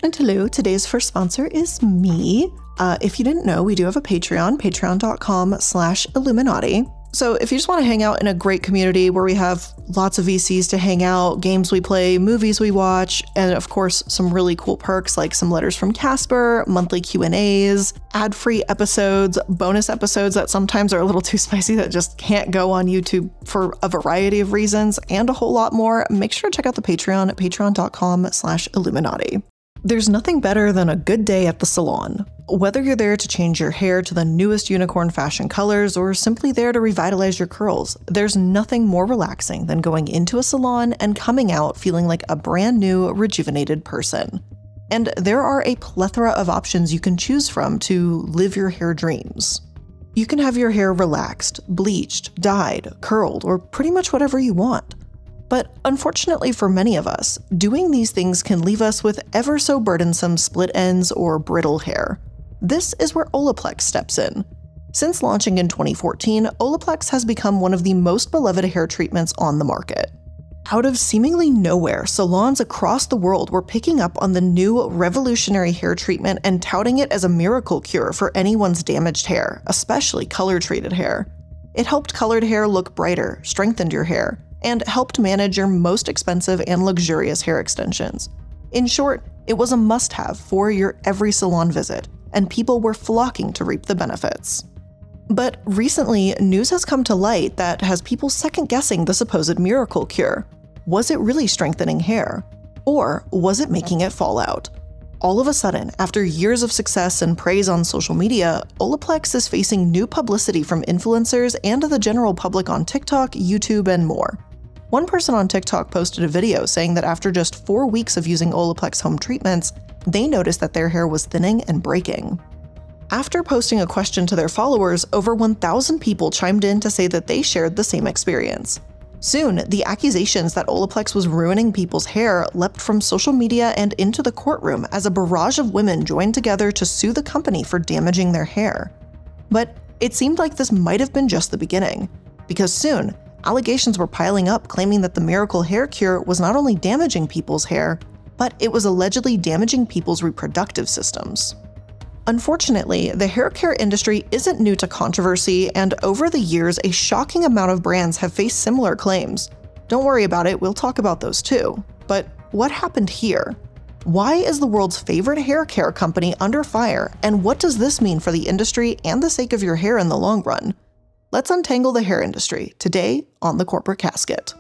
And hello, today's first sponsor is me. If you didn't know, we do have a Patreon, patreon.com/Illuminaughtii. So if you just want to hang out in a great community where we have lots of VCs to hang out, games we play, movies we watch, and of course, some really cool perks like some letters from Casper, monthly Q&As, ad-free episodes, bonus episodes that sometimes are a little too spicy that just can't go on YouTube for a variety of reasons, and a whole lot more, make sure to check out the Patreon at patreon.com/Illuminaughtii. There's nothing better than a good day at the salon. Whether you're there to change your hair to the newest unicorn fashion colors or simply there to revitalize your curls, there's nothing more relaxing than going into a salon and coming out feeling like a brand new, rejuvenated person. And there are a plethora of options you can choose from to live your hair dreams. You can have your hair relaxed, bleached, dyed, curled, or pretty much whatever you want. But unfortunately for many of us, doing these things can leave us with ever so burdensome split ends or brittle hair. This is where Olaplex steps in. Since launching in 2014, Olaplex has become one of the most beloved hair treatments on the market. Out of seemingly nowhere, salons across the world were picking up on the new revolutionary hair treatment and touting it as a miracle cure for anyone's damaged hair, especially color-treated hair. It helped colored hair look brighter, strengthened your hair, and helped manage your most expensive and luxurious hair extensions. In short, it was a must-have for your every salon visit, and people were flocking to reap the benefits. But recently, news has come to light that has people second-guessing the supposed miracle cure. Was it really strengthening hair? Or was it making it fall out? All of a sudden, after years of success and praise on social media, Olaplex is facing new publicity from influencers and the general public on TikTok, YouTube, and more. One person on TikTok posted a video saying that after just 4 weeks of using Olaplex home treatments, they noticed that their hair was thinning and breaking. After posting a question to their followers, over 1,000 people chimed in to say that they shared the same experience. Soon, the accusations that Olaplex was ruining people's hair leapt from social media and into the courtroom as a barrage of women joined together to sue the company for damaging their hair. But it seemed like this might have been just the beginning, because soon, allegations were piling up claiming that the miracle hair cure was not only damaging people's hair, but it was allegedly damaging people's reproductive systems. Unfortunately, the hair care industry isn't new to controversy, and over the years, a shocking amount of brands have faced similar claims. Don't worry about it, we'll talk about those too. But what happened here? Why is the world's favorite hair care company under fire, and what does this mean for the industry and the sake of your hair in the long run? Let's untangle the hair industry, today on The Corporate Casket.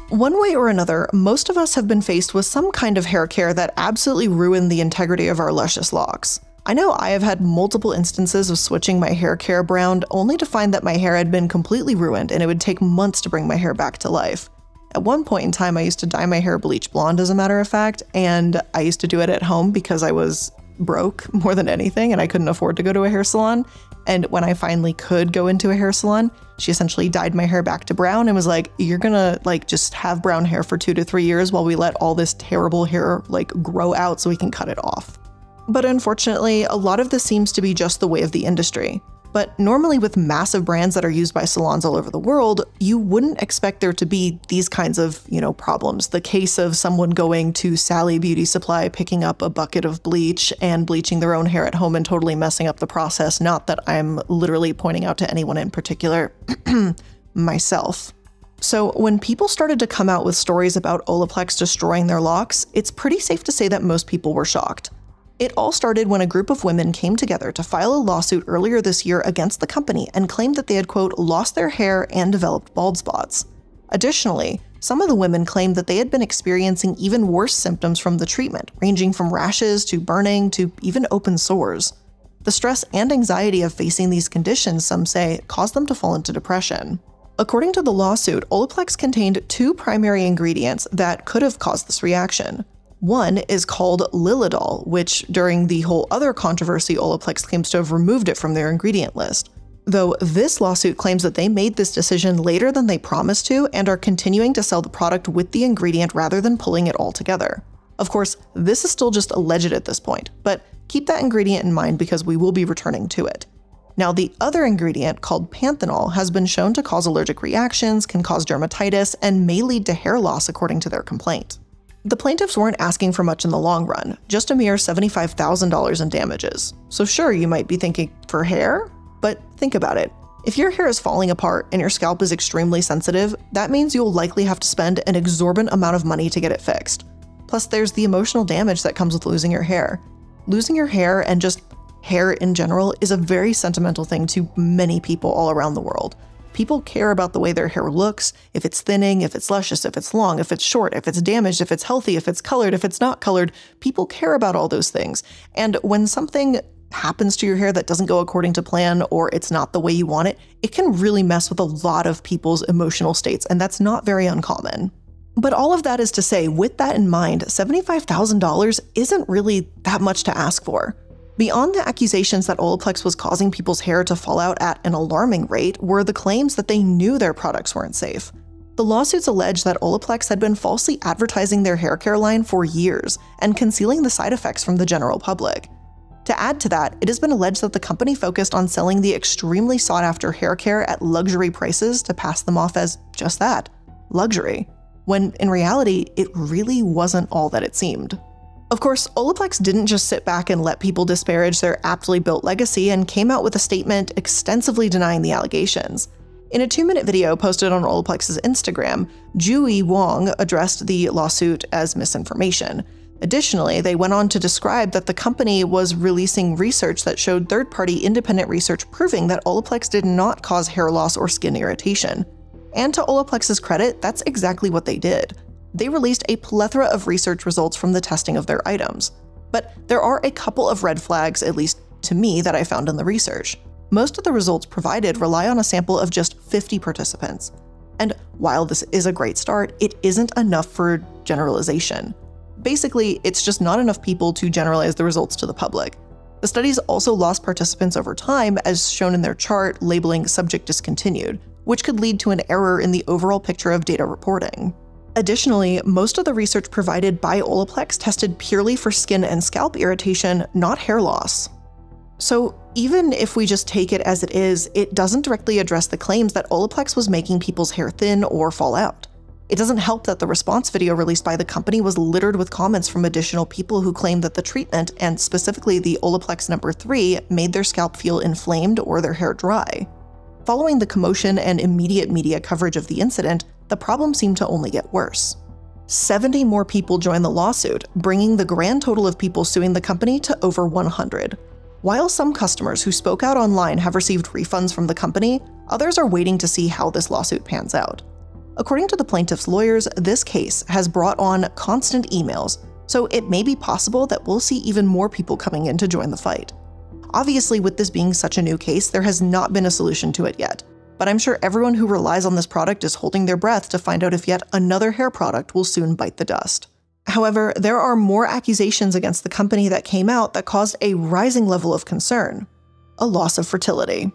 One way or another, most of us have been faced with some kind of hair care that absolutely ruined the integrity of our luscious locks. I know I have had multiple instances of switching my hair care brand only to find that my hair had been completely ruined and it would take months to bring my hair back to life. At one point in time, I used to dye my hair bleach blonde, as a matter of fact, and I used to do it at home because I was broke more than anything and I couldn't afford to go to a hair salon. And when I finally could go into a hair salon, she essentially dyed my hair back to brown and was like, you're gonna just have brown hair for 2 to 3 years while we let all this terrible hair grow out so we can cut it off. But unfortunately, a lot of this seems to be just the way of the industry. But normally with massive brands that are used by salons all over the world, you wouldn't expect there to be these kinds of, problems. The case of someone going to Sally Beauty Supply, picking up a bucket of bleach and bleaching their own hair at home and totally messing up the process. Not that I'm literally pointing out to anyone in particular, myself. So when people started to come out with stories about Olaplex destroying their locks, it's pretty safe to say that most people were shocked. It all started when a group of women came together to file a lawsuit earlier this year against the company and claimed that they had, quote, lost their hair and developed bald spots. Additionally, some of the women claimed that they had been experiencing even worse symptoms from the treatment, ranging from rashes to burning to even open sores. The stress and anxiety of facing these conditions, some say, caused them to fall into depression. According to the lawsuit, Olaplex contained 2 primary ingredients that could have caused this reaction. One is called Lilidol, which during the whole other controversy, Olaplex claims to have removed it from their ingredient list. Though this lawsuit claims that they made this decision later than they promised to and are continuing to sell the product with the ingredient rather than pulling it all together. Of course, this is still just alleged at this point, but keep that ingredient in mind because we will be returning to it. Now, the other ingredient, called panthenol, has been shown to cause allergic reactions, can cause dermatitis, and may lead to hair loss according to their complaint. The plaintiffs weren't asking for much in the long run, just a mere $75,000 in damages. So sure, you might be thinking, for hair? But think about it. If your hair is falling apart and your scalp is extremely sensitive, that means you'll likely have to spend an exorbitant amount of money to get it fixed. Plus, there's the emotional damage that comes with losing your hair. Losing your hair, and just hair in general, is a very sentimental thing to many people all around the world. People care about the way their hair looks, if it's thinning, if it's luscious, if it's long, if it's short, if it's damaged, if it's healthy, if it's colored, if it's not colored. People care about all those things. And when something happens to your hair that doesn't go according to plan, or it's not the way you want it, it can really mess with a lot of people's emotional states, and that's not very uncommon. But all of that is to say, with that in mind, $75,000 isn't really that much to ask for. Beyond the accusations that Olaplex was causing people's hair to fall out at an alarming rate were the claims that they knew their products weren't safe. The lawsuits allege that Olaplex had been falsely advertising their hair care line for years and concealing the side effects from the general public. To add to that, it has been alleged that the company focused on selling the extremely sought-after hair care at luxury prices to pass them off as just that, luxury, when in reality, it really wasn't all that it seemed. Of course, Olaplex didn't just sit back and let people disparage their aptly built legacy and came out with a statement extensively denying the allegations. In a 2-minute video posted on Olaplex's Instagram, Jui Wong addressed the lawsuit as misinformation. Additionally, they went on to describe that the company was releasing research that showed third-party independent research proving that Olaplex did not cause hair loss or skin irritation. And to Olaplex's credit, that's exactly what they did. They released a plethora of research results from the testing of their items. But there are a couple of red flags, at least to me, that I found in the research. Most of the results provided rely on a sample of just 50 participants. And while this is a great start, it isn't enough for generalization. Basically, it's just not enough people to generalize the results to the public. The studies also lost participants over time, as shown in their chart labeling subject discontinued, which could lead to an error in the overall picture of data reporting. Additionally, most of the research provided by Olaplex tested purely for skin and scalp irritation, not hair loss. So even if we just take it as it is, it doesn't directly address the claims that Olaplex was making people's hair thin or fall out. It doesn't help that the response video released by the company was littered with comments from additional people who claimed that the treatment, and specifically the Olaplex No. 3, made their scalp feel inflamed or their hair dry. Following the commotion and immediate media coverage of the incident, the problem seemed to only get worse. 70 more people joined the lawsuit, bringing the grand total of people suing the company to over 100. While some customers who spoke out online have received refunds from the company, others are waiting to see how this lawsuit pans out. According to the plaintiff's lawyers, this case has brought on constant emails, so it may be possible that we'll see even more people coming in to join the fight. Obviously, with this being such a new case, there has not been a solution to it yet, but I'm sure everyone who relies on this product is holding their breath to find out if yet another hair product will soon bite the dust. However, there are more accusations against the company that came out that caused a rising level of concern: a loss of fertility.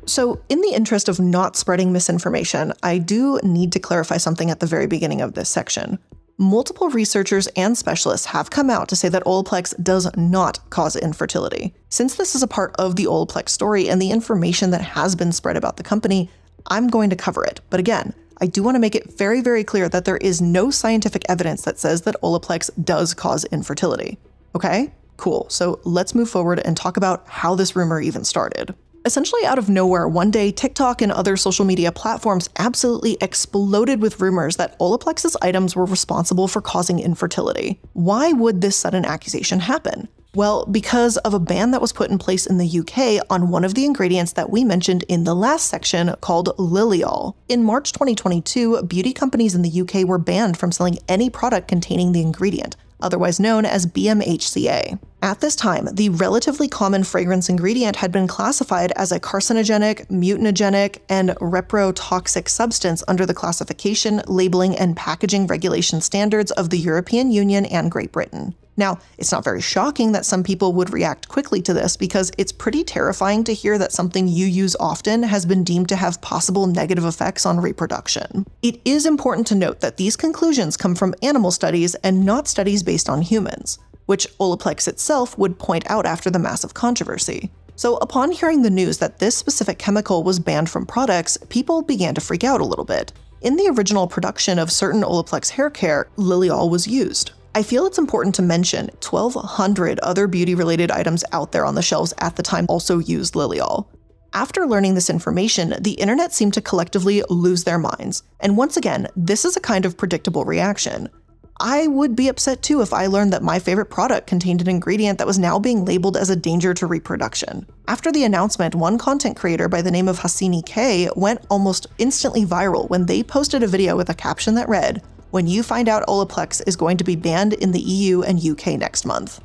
So, in the interest of not spreading misinformation, I do need to clarify something at the very beginning of this section. Multiple researchers and specialists have come out to say that Olaplex does not cause infertility. Since this is a part of the Olaplex story and the information that has been spread about the company, I'm going to cover it. But again, I do want to make it very, very clear that there is no scientific evidence that says that Olaplex does cause infertility. Okay? Cool. So let's move forward and talk about how this rumor even started. Essentially out of nowhere, one day, TikTok and other social media platforms absolutely exploded with rumors that Olaplex's items were responsible for causing infertility. Why would this sudden accusation happen? Well, because of a ban that was put in place in the UK on one of the ingredients that we mentioned in the last section called Liliol. In March 2022, beauty companies in the UK were banned from selling any product containing the ingredient, otherwise known as BMHCA. At this time, the relatively common fragrance ingredient had been classified as a carcinogenic, mutagenic, and reprotoxic substance under the classification, labeling, and packaging regulation standards of the European Union and Great Britain. Now, it's not very shocking that some people would react quickly to this because it's pretty terrifying to hear that something you use often has been deemed to have possible negative effects on reproduction. It is important to note that these conclusions come from animal studies and not studies based on humans, which Olaplex itself would point out after the massive controversy. So upon hearing the news that this specific chemical was banned from products, people began to freak out a little bit. In the original production of certain Olaplex hair care, Liliol was used. I feel it's important to mention 1,200 other beauty-related items out there on the shelves at the time also used Liliol. After learning this information, the internet seemed to collectively lose their minds. And once again, this is a kind of predictable reaction. I would be upset too if I learned that my favorite product contained an ingredient that was now being labeled as a danger to reproduction. After the announcement, one content creator by the name of Hassini K went almost instantly viral when they posted a video with a caption that read, "When you find out Olaplex is going to be banned in the EU and UK next month."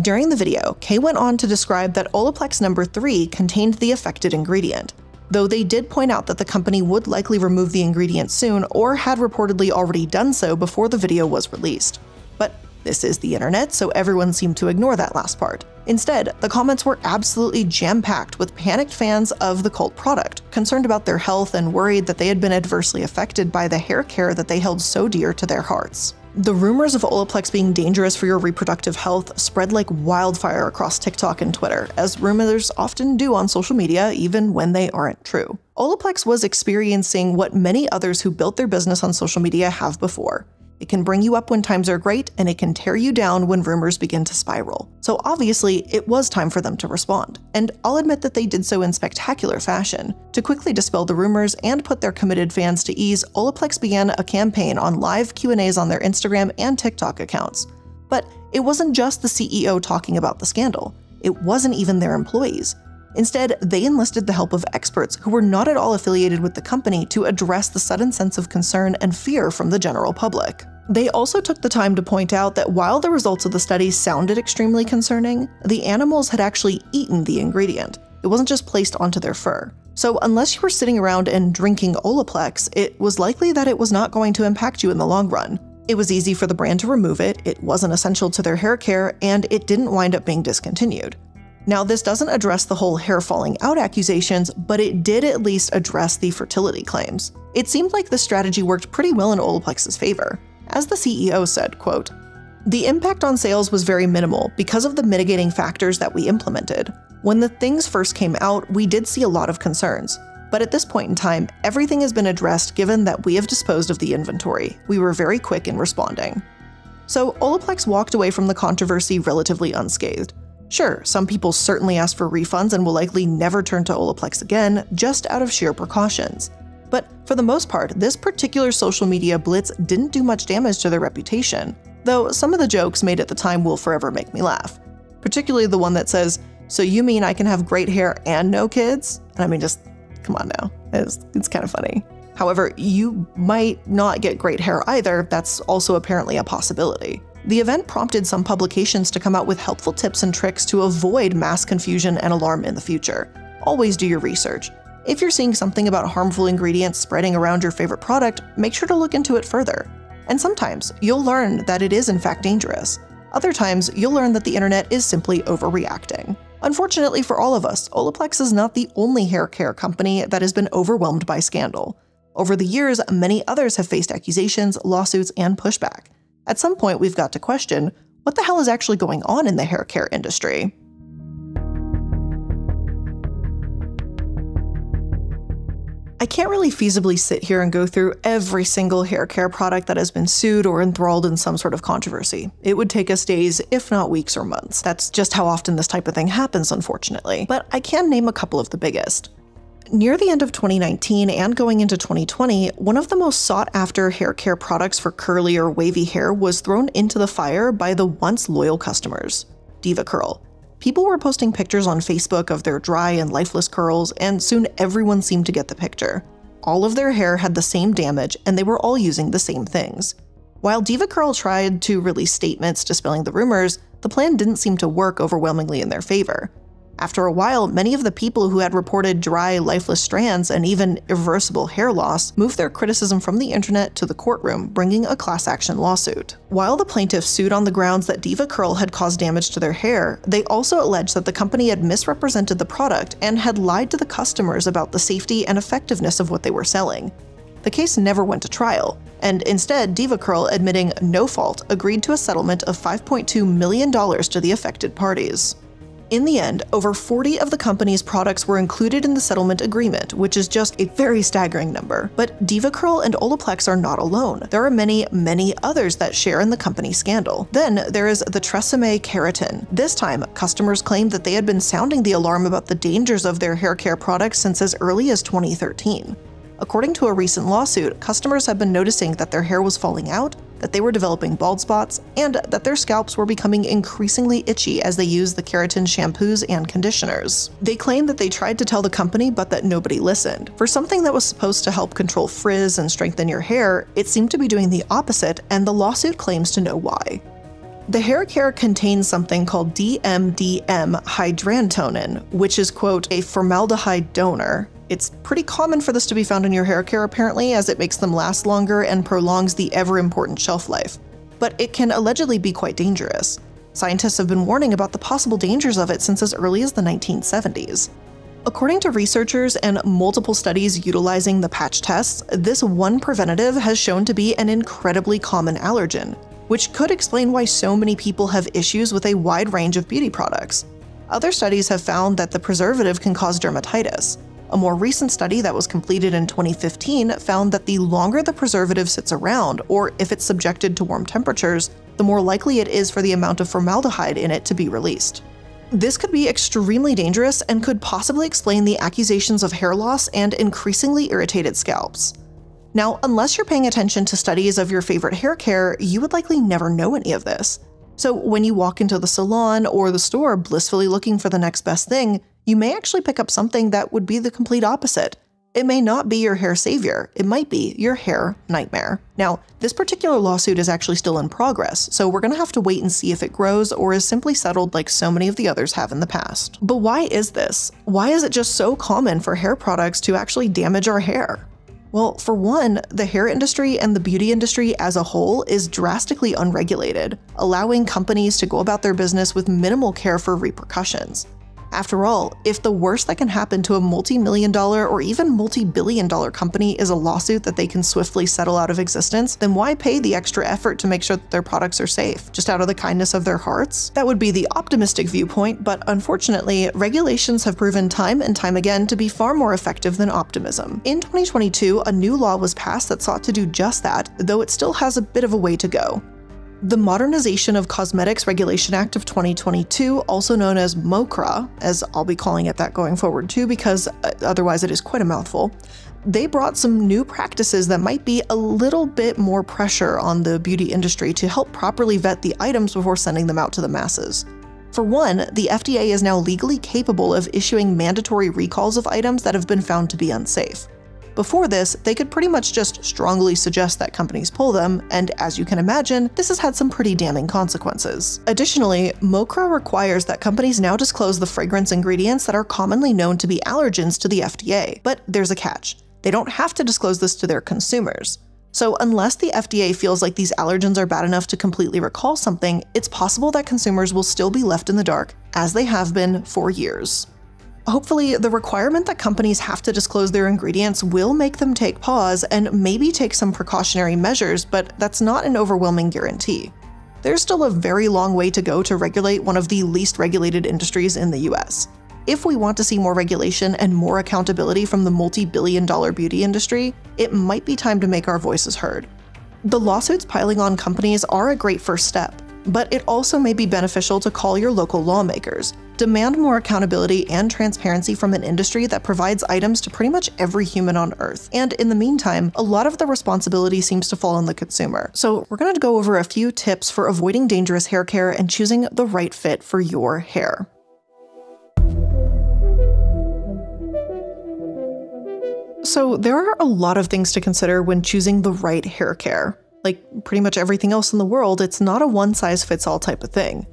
During the video, Kay went on to describe that Olaplex number 3 contained the affected ingredient, though they did point out that the company would likely remove the ingredient soon or had reportedly already done so before the video was released. But this is the internet, so everyone seemed to ignore that last part. Instead, the comments were absolutely jam-packed with panicked fans of the cult product, concerned about their health and worried that they had been adversely affected by the hair care that they held so dear to their hearts. The rumors of Olaplex being dangerous for your reproductive health spread like wildfire across TikTok and Twitter, as rumors often do on social media, even when they aren't true. Olaplex was experiencing what many others who built their business on social media have before. It can bring you up when times are great, and it can tear you down when rumors begin to spiral. So obviously, it was time for them to respond. And I'll admit that they did so in spectacular fashion. To quickly dispel the rumors and put their committed fans to ease, Olaplex began a campaign on live Q&As on their Instagram and TikTok accounts. But it wasn't just the CEO talking about the scandal. It wasn't even their employees. Instead, they enlisted the help of experts who were not at all affiliated with the company to address the sudden sense of concern and fear from the general public. They also took the time to point out that while the results of the study sounded extremely concerning, the animals had actually eaten the ingredient. It wasn't just placed onto their fur. So unless you were sitting around and drinking Olaplex, it was likely that it was not going to impact you in the long run. It was easy for the brand to remove it, it wasn't essential to their hair care, and it didn't wind up being discontinued. Now, this doesn't address the whole hair falling out accusations, but it did at least address the fertility claims. It seemed like the strategy worked pretty well in Olaplex's favor. As the CEO said, quote, "The impact on sales was very minimal because of the mitigating factors that we implemented. When the things first came out, we did see a lot of concerns. But at this point in time, everything has been addressed given that we have disposed of the inventory. We were very quick in responding." So Olaplex walked away from the controversy relatively unscathed. Sure, some people certainly asked for refunds and will likely never turn to Olaplex again, just out of sheer precautions. But for the most part, this particular social media blitz didn't do much damage to their reputation, though some of the jokes made at the time will forever make me laugh. Particularly the one that says, "So you mean I can have great hair and no kids?" And I mean, just come on now, it's kind of funny. However, you might not get great hair either, that's also apparently a possibility. The event prompted some publications to come out with helpful tips and tricks to avoid mass confusion and alarm in the future. Always do your research. If you're seeing something about harmful ingredients spreading around your favorite product, make sure to look into it further. And sometimes you'll learn that it is in fact dangerous. Other times you'll learn that the internet is simply overreacting. Unfortunately for all of us, Olaplex is not the only hair care company that has been overwhelmed by scandal. Over the years, many others have faced accusations, lawsuits, and pushback. At some point, we've got to question, what the hell is actually going on in the hair care industry? I can't really feasibly sit here and go through every single hair care product that has been sued or enthralled in some sort of controversy. It would take us days, if not weeks or months. That's just how often this type of thing happens, unfortunately. But I can name a couple of the biggest. Near the end of 2019 and going into 2020, one of the most sought-after hair care products for curly or wavy hair was thrown into the fire by the once loyal customers, DevaCurl. People were posting pictures on Facebook of their dry and lifeless curls, and soon everyone seemed to get the picture. All of their hair had the same damage, and they were all using the same things. While DevaCurl tried to release statements dispelling the rumors, the plan didn't seem to work overwhelmingly in their favor. After a while, many of the people who had reported dry, lifeless strands and even irreversible hair loss moved their criticism from the internet to the courtroom, bringing a class action lawsuit. While the plaintiffs sued on the grounds that DevaCurl had caused damage to their hair, they also alleged that the company had misrepresented the product and had lied to the customers about the safety and effectiveness of what they were selling. The case never went to trial, and instead, DevaCurl, admitting no fault, agreed to a settlement of $5.2 million to the affected parties. In the end, over 40 of the company's products were included in the settlement agreement, which is just a very staggering number. But DevaCurl and Olaplex are not alone. There are many, many others that share in the company scandal. Then there is the Tresemme keratin. This time, customers claimed that they had been sounding the alarm about the dangers of their hair care products since as early as 2013. According to a recent lawsuit, customers have been noticing that their hair was falling out, that they were developing bald spots, and that their scalps were becoming increasingly itchy as they used the keratin shampoos and conditioners. They claim that they tried to tell the company, but that nobody listened. For something that was supposed to help control frizz and strengthen your hair, it seemed to be doing the opposite, and the lawsuit claims to know why. The hair care contains something called DMDM hydrantonin, which is, quote, a formaldehyde donor. It's pretty common for this to be found in your hair care apparently, as it makes them last longer and prolongs the ever-important shelf life. But it can allegedly be quite dangerous. Scientists have been warning about the possible dangers of it since as early as the 1970s. According to researchers and multiple studies utilizing the patch tests, this one preventative has shown to be an incredibly common allergen, which could explain why so many people have issues with a wide range of beauty products. Other studies have found that the preservative can cause dermatitis. A more recent study that was completed in 2015 found that the longer the preservative sits around, or if it's subjected to warm temperatures, the more likely it is for the amount of formaldehyde in it to be released. This could be extremely dangerous and could possibly explain the accusations of hair loss and increasingly irritated scalps. Now, unless you're paying attention to studies of your favorite hair care, you would likely never know any of this. So when you walk into the salon or the store blissfully looking for the next best thing, you may actually pick up something that would be the complete opposite. It may not be your hair savior, it might be your hair nightmare. Now, this particular lawsuit is actually still in progress, so we're gonna have to wait and see if it grows or is simply settled like so many of the others have in the past. But why is this? Why is it just so common for hair products to actually damage our hair? Well, for one, the hair industry and the beauty industry as a whole is drastically unregulated, allowing companies to go about their business with minimal care for repercussions. After all, if the worst that can happen to a multi-million-dollar or even multi-billion-dollar company is a lawsuit that they can swiftly settle out of existence, then why pay the extra effort to make sure that their products are safe, just out of the kindness of their hearts? That would be the optimistic viewpoint, but unfortunately, regulations have proven time and time again to be far more effective than optimism. In 2022, a new law was passed that sought to do just that, though it still has a bit of a way to go. The Modernization of Cosmetics Regulation Act of 2022, also known as MOCRA, as I'll be calling it that going forward too because otherwise it is quite a mouthful, they brought some new practices that might be a little bit more pressure on the beauty industry to help properly vet the items before sending them out to the masses. For one, the FDA is now legally capable of issuing mandatory recalls of items that have been found to be unsafe. Before this, they could pretty much just strongly suggest that companies pull them, and as you can imagine, this has had some pretty damning consequences. Additionally, MOCRA requires that companies now disclose the fragrance ingredients that are commonly known to be allergens to the FDA, but there's a catch. They don't have to disclose this to their consumers. So unless the FDA feels like these allergens are bad enough to completely recall something, it's possible that consumers will still be left in the dark, as they have been for years. Hopefully, the requirement that companies have to disclose their ingredients will make them take pause and maybe take some precautionary measures, but that's not an overwhelming guarantee. There's still a very long way to go to regulate one of the least regulated industries in the US. If we want to see more regulation and more accountability from the multi-billion-dollar beauty industry, it might be time to make our voices heard. The lawsuits piling on companies are a great first step, but it also may be beneficial to call your local lawmakers. Demand more accountability and transparency from an industry that provides items to pretty much every human on Earth. And in the meantime, a lot of the responsibility seems to fall on the consumer. So we're going to go over a few tips for avoiding dangerous hair care and choosing the right fit for your hair. So there are a lot of things to consider when choosing the right hair care. Like pretty much everything else in the world, it's not a one-size-fits-all type of thing.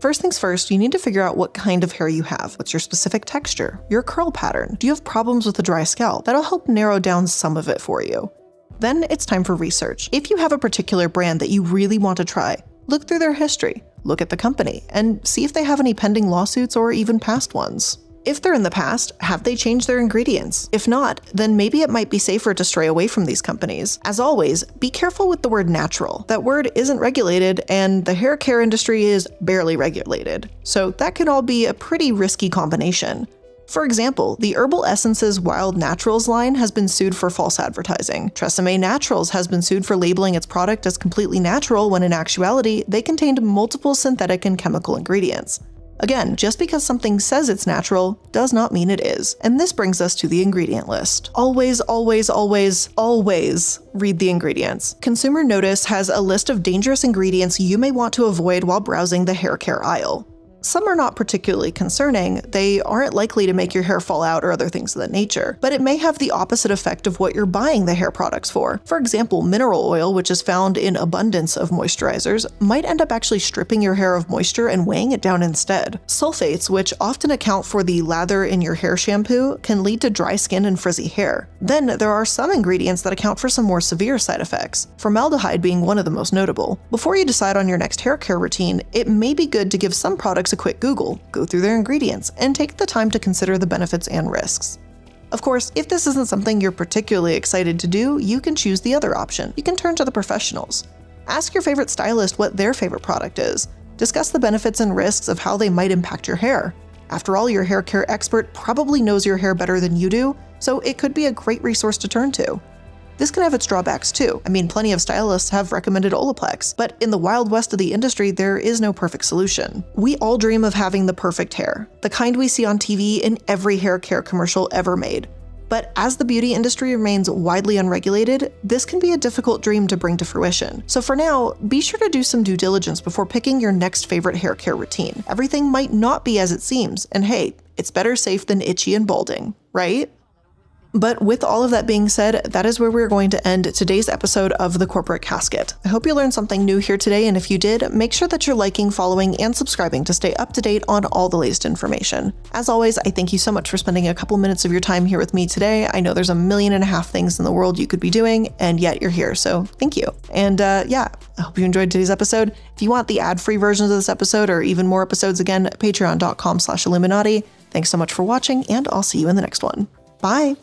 First things first, you need to figure out what kind of hair you have. What's your specific texture? Your curl pattern? Do you have problems with a dry scalp? That'll help narrow down some of it for you. Then it's time for research. If you have a particular brand that you really want to try, look through their history, look at the company, and see if they have any pending lawsuits or even past ones. If they're in the past, have they changed their ingredients? If not, then maybe it might be safer to stray away from these companies. As always, be careful with the word natural. That word isn't regulated, and the hair care industry is barely regulated. So that could all be a pretty risky combination. For example, the Herbal Essences Wild Naturals line has been sued for false advertising. Tresemme Naturals has been sued for labeling its product as completely natural when in actuality, they contained multiple synthetic and chemical ingredients. Again, just because something says it's natural does not mean it is. And this brings us to the ingredient list. Always, always, always, always read the ingredients. Consumer Notice has a list of dangerous ingredients you may want to avoid while browsing the hair care aisle. Some are not particularly concerning, they aren't likely to make your hair fall out or other things of that nature, but it may have the opposite effect of what you're buying the hair products for. For example, mineral oil, which is found in abundance of moisturizers, might end up actually stripping your hair of moisture and weighing it down instead. Sulfates, which often account for the lather in your hair shampoo, can lead to dry skin and frizzy hair. Then there are some ingredients that account for some more severe side effects, formaldehyde being one of the most notable. Before you decide on your next hair care routine, it may be good to give some products a quick Google, go through their ingredients, and take the time to consider the benefits and risks. Of course, if this isn't something you're particularly excited to do, you can choose the other option. You can turn to the professionals. Ask your favorite stylist what their favorite product is. Discuss the benefits and risks of how they might impact your hair. After all, your hair care expert probably knows your hair better than you do, so it could be a great resource to turn to. This can have its drawbacks too. I mean, plenty of stylists have recommended Olaplex, but in the wild west of the industry, there is no perfect solution. We all dream of having the perfect hair, the kind we see on TV in every hair care commercial ever made. But as the beauty industry remains widely unregulated, this can be a difficult dream to bring to fruition. So for now, be sure to do some due diligence before picking your next favorite hair care routine. Everything might not be as it seems, and hey, it's better safe than itchy and balding, right? But with all of that being said, that is where we're going to end today's episode of The Corporate Casket. I hope you learned something new here today, and if you did, make sure that you're liking, following, and subscribing to stay up to date on all the latest information. As always, I thank you so much for spending a couple minutes of your time here with me today. I know there's 1.5 million things in the world you could be doing, and yet you're here, so thank you. And yeah, I hope you enjoyed today's episode. If you want the ad-free versions of this episode or even more episodes, again, patreon.com/Illuminaughtii. Thanks so much for watching, and I'll see you in the next one. Bye!